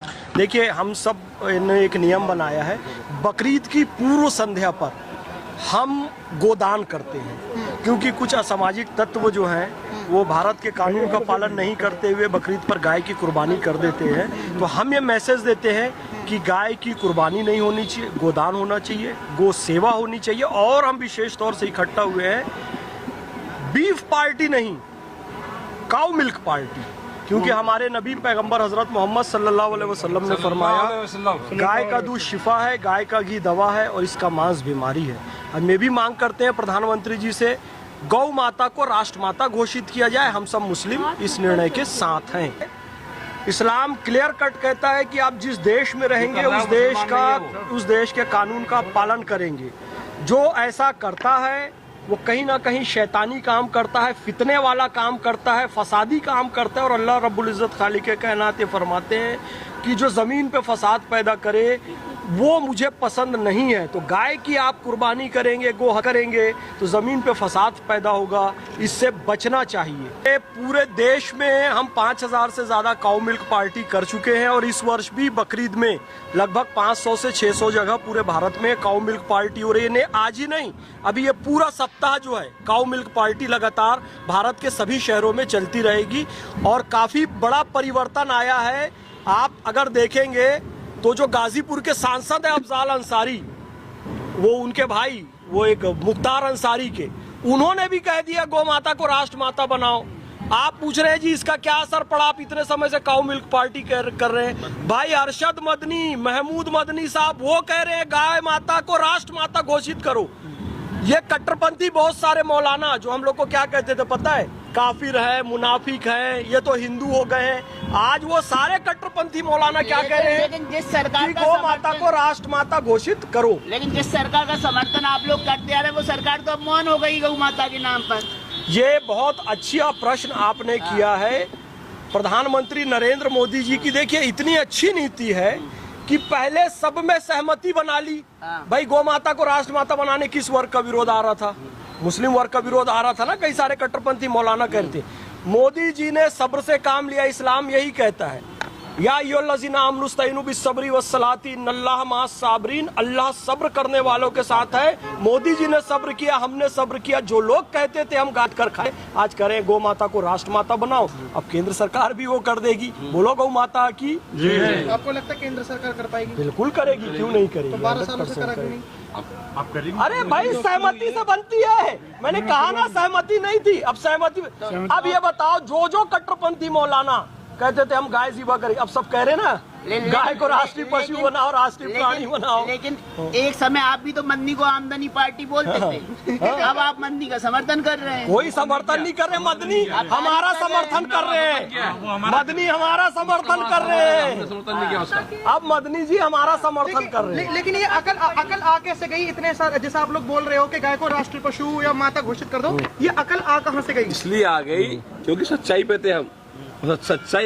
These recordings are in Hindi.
देखिए, हम सब ने एक नियम बनाया है, बकरीद की पूर्व संध्या पर हम गोदान करते हैं, क्योंकि कुछ असामाजिक तत्व जो हैं वो भारत के कानून का पालन नहीं करते हुए बकरीद पर गाय की कुर्बानी कर देते हैं। तो हम ये मैसेज देते हैं कि गाय की कुर्बानी नहीं होनी चाहिए, गोदान होना चाहिए, गो सेवा होनी चाहिए। और हम विशेष तौर से इकट्ठा हुए हैं बीफ पार्टी नहीं, काऊ मिल्क पार्टी, क्योंकि हमारे नबी पैगंबर हजरत मोहम्मद सल्लल्लाहु अलैहि वसल्लम ने फरमाया गाय का दूध शिफा है, गाय का घी दवा है और इसका मांस बीमारी है। हम ये भी मांग करते हैं प्रधानमंत्री जी से, गौ माता को राष्ट्र माता घोषित किया जाए। हम सब मुस्लिम इस निर्णय के साथ हैं। इस्लाम क्लियर कट कहता है कि आप जिस देश में रहेंगे उस देश के कानून का पालन करेंगे। जो ऐसा करता है वो कहीं ना कहीं शैतानी काम करता है, फितने वाला काम करता है, फसादी काम करता है। और अल्लाह रब्बुल इज़्ज़त खालिक के कायनात फरमाते हैं कि जो ज़मीन पे फसाद पैदा करे वो मुझे पसंद नहीं है। तो गाय की आप कुर्बानी करेंगे, गोह करेंगे तो ज़मीन पे फसाद पैदा होगा, इससे बचना चाहिए। पूरे देश में हम 5000 से ज़्यादा काऊ मिल्क पार्टी कर चुके हैं और इस वर्ष भी बकरीद में लगभग 500 से 600 जगह पूरे भारत में काऊ मिल्क पार्टी हो रही है। नहीं, आज ही नहीं, अभी ये पूरा सप्ताह जो है काऊ मिल्क पार्टी लगातार भारत के सभी शहरों में चलती रहेगी और काफ़ी बड़ा परिवर्तन आया है। आप अगर देखेंगे तो जो गाजीपुर के सांसद है अफजाल अंसारी, वो उनके भाई वो एक मुख्तार अंसारी के, उन्होंने भी कह दिया गौ माता को राष्ट्र माता बनाओ। आप पूछ रहे हैं जी इसका क्या असर पड़ा? आप इतने समय से काऊ मिल्क पार्टी कर रहे हैं। भाई अरशद मदनी, महमूद मदनी साहब वो कह रहे हैं गाय माता को राष्ट्र माता घोषित करो। ये कट्टरपंथी बहुत सारे मौलाना जो हम लोग को क्या कहते थे पता है, काफिर है, मुनाफिक है, ये तो हिंदू हो गए हैं। आज वो सारे कट्टरपंथी मौलाना क्या कह रहे हैं, लेकिन जिस सरकार का गौ माता को राष्ट्र माता घोषित करो। लेकिन जिस सरकार का समर्थन आप लोग करते आ रहे हैं वो सरकार तो अब मौन हो गई गौ माता के नाम पर। ये बहुत अच्छा प्रश्न आपने किया है। प्रधानमंत्री नरेंद्र मोदी जी की देखिए इतनी अच्छी नीति है कि पहले सब में सहमति बना ली। भाई गौ माता को राष्ट्र माता बनाने किस वर्ग का विरोध आ रहा था? मुस्लिम वर्ग का विरोध आ रहा था ना, कई सारे कट्टरपंथी मौलाना कहते। मोदी जी ने सब्र से काम लिया। इस्लाम यही कहता है, या अय्युहल्लज़ीना आमनुस्तईनु बिस्सब्रि वस्सलाति इन्नल्लाह मअस साबिरीन, अल्लाह सब्र करने वालों के साथ है। मोदी जी ने सब्र किया, हमने सब्र किया। जो लोग कहते थे हम गाट कर खाए, आज करें गौ माता को राष्ट्र माता बनाओ। अब केंद्र सरकार भी वो कर देगी। बोलो गौ माता की जय। आपको लगता है केंद्र सरकार कर पाएगी? बिल्कुल करेगी, क्यों नहीं करेगी? 12 सालों से करा क्यों नहीं? आप करेंगे? अरे भाई सहमति से बनती है। मैंने कहा ना सहमति नहीं थी, अब सहमति। अब ये बताओ, जो कट्टरपंथी मौलाना कहते थे हम गाय ज़िबा करें, अब सब कह रहे ना गाय को राष्ट्रीय पशु बनाओ, राष्ट्रीय प्राणी बनाओ। लेकिन एक समय आप भी तो मदनी को आमदनी पार्टी बोलते थे, अब आप मदनी का समर्थन कर रहे हैं। कोई समर्थन नहीं कर रहे, मदनी हमारा समर्थन कर रहे हैं। मदनी हमारा समर्थन कर रहे हैं। अब मदनी जी हमारा समर्थन कर रहे हैं। लेकिन ये अकल आ कैसे गई? इतने सारे जैसा आप लोग बोल रहे हो कि गाय को राष्ट्रीय पशु या माता घोषित कर दो, ये अकल आ कहाँ से गई? इसलिए आ गई क्योंकि सच्चाई पे थे हम। सच्चाई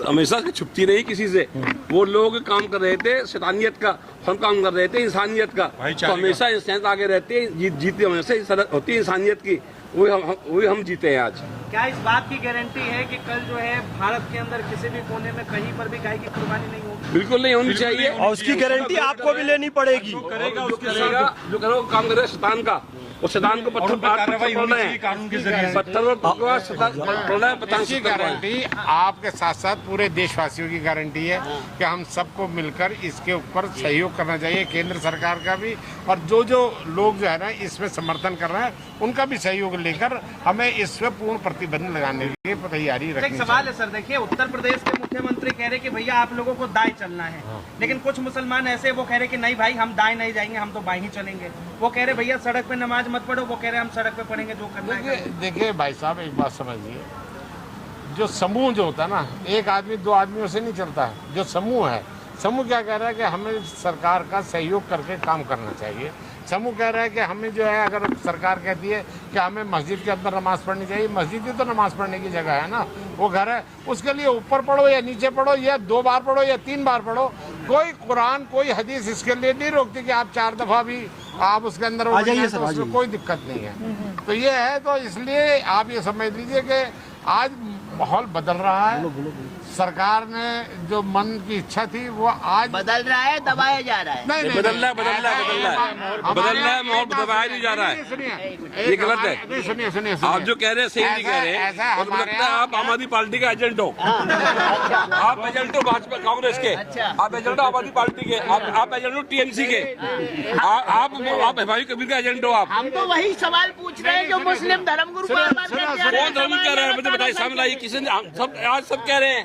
हमेशा छुपती नहीं किसी से। वो लोग काम कर रहे थे शैतानियत का, हम काम कर रहे थे इंसानियत का। तो हमेशा इंसान आगे रहते हैं, जीते हमेशा होती है इंसानियत की, वही हम जीते हैं आज। क्या इस बात की गारंटी है कि कल जो है भारत के अंदर किसी भी कोने में कहीं पर भी गाय की कुर्बानी नहीं होगी? बिल्कुल नहीं होनी चाहिए, और उसकी गारंटी आपको भी लेनी पड़ेगी। जो करेगा काम करे शैतान का, और शैतान को पत्थर कानून के जरिए इसकी गारंटी आपके साथ साथ पूरे देशवासियों की गारंटी है कि हम सबको मिलकर इसके ऊपर सहयोग करना चाहिए, केंद्र सरकार का भी, और जो लोग जो है ना इसमें समर्थन कर रहे हैं उनका भी सहयोग लेकर हमें इसमें पूर्ण प्रतिबंध लगाने की तैयारी रखनी चाहिए। एक सवाल है सर, देखिए उत्तर प्रदेश के मुख्यमंत्री कह रहे कि भैया आप लोगों को दाएं चलना है, लेकिन कुछ मुसलमान ऐसे वो कह रहे कि नहीं भाई हम दाएं नहीं जाएंगे, हम तो बाएं ही चलेंगे। वो कह रहे भैया सड़क पे नमाज मत पढ़ो, वो कह रहे हम सड़क पे पढ़ेंगे, जो करना है। देखिए भाई साहब, एक बात समझिए, जो समूह जो होता है ना, एक आदमी दो आदमियों से नहीं चलता है। जो समूह है, समूह क्या कह रहा है कि हमें सरकार का सहयोग करके काम करना चाहिए। समूह कह रहा है कि हमें जो है, अगर सरकार कहती है कि हमें मस्जिद के अंदर नमाज पढ़नी चाहिए, मस्जिद ही तो नमाज पढ़ने की जगह है ना, वो घर है, उसके लिए ऊपर पढ़ो या नीचे पढ़ो या 2 बार पढ़ो या 3 बार पढ़ो, कोई कुरान कोई हदीस इसके लिए नहीं रोकती कि आप 4 दफा भी आप उसके अंदर हो जाइए, तो उसमें कोई दिक्कत नहीं है। तो ये है, तो इसलिए आप ये समझ लीजिए कि आज माहौल बदल रहा है। सरकार ने जो मन की इच्छा थी वो आज बदल रहा है, दबाया जा रहा है। नहीं बदल रहा है, माहौल दबाया नहीं जा रहा है। ये गलत है। सुनिए आप जो कह रहे हैं सही नहीं कह रहे हैं। और मुझे लगता है आप आम आदमी पार्टी का एजेंट हो। आप एजेंट हो भाजपा कांग्रेस के, आप एजेंट हो आम आदमी पार्टी के, आप एजेंट हो टीएमसी के, आप भाई कबीर का एजेंट हो। आप हम तो वही सवाल पूछ रहे हैं जो मुस्लिम धर्मगुरु बार-बार कहते आ रहे हैं। कौन धर्म कह रहे हैं? मुझे बताइए, सामने लाइए। किसी ने आज सब कह रहे हैं,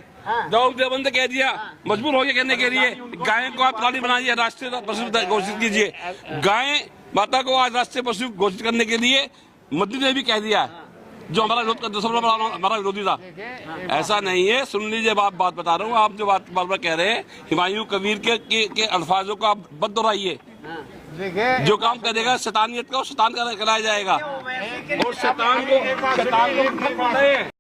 देवबंद कह दिया, मजबूर हो गए कहने के लिए। गाय को आप प्राणी बनाइए, राष्ट्रीय पशु घोषित कीजिए। गाय माता को आज राष्ट्रीय पशु घोषित करने के लिए मोदी ने भी कह दिया, जो हमारा विरोध करते, हमारा विरोधी था। ऐसा नहीं है। सुन लीजिए, बात बता रहा हूँ। आप जो बात बार बार कह रहे हैं, हुमायूं कबीर के अल्फाजों को आप बद दोहराइए। जो काम करेगा शैतानियत का, शैतान का कहलाया जाएगा। और शैतान को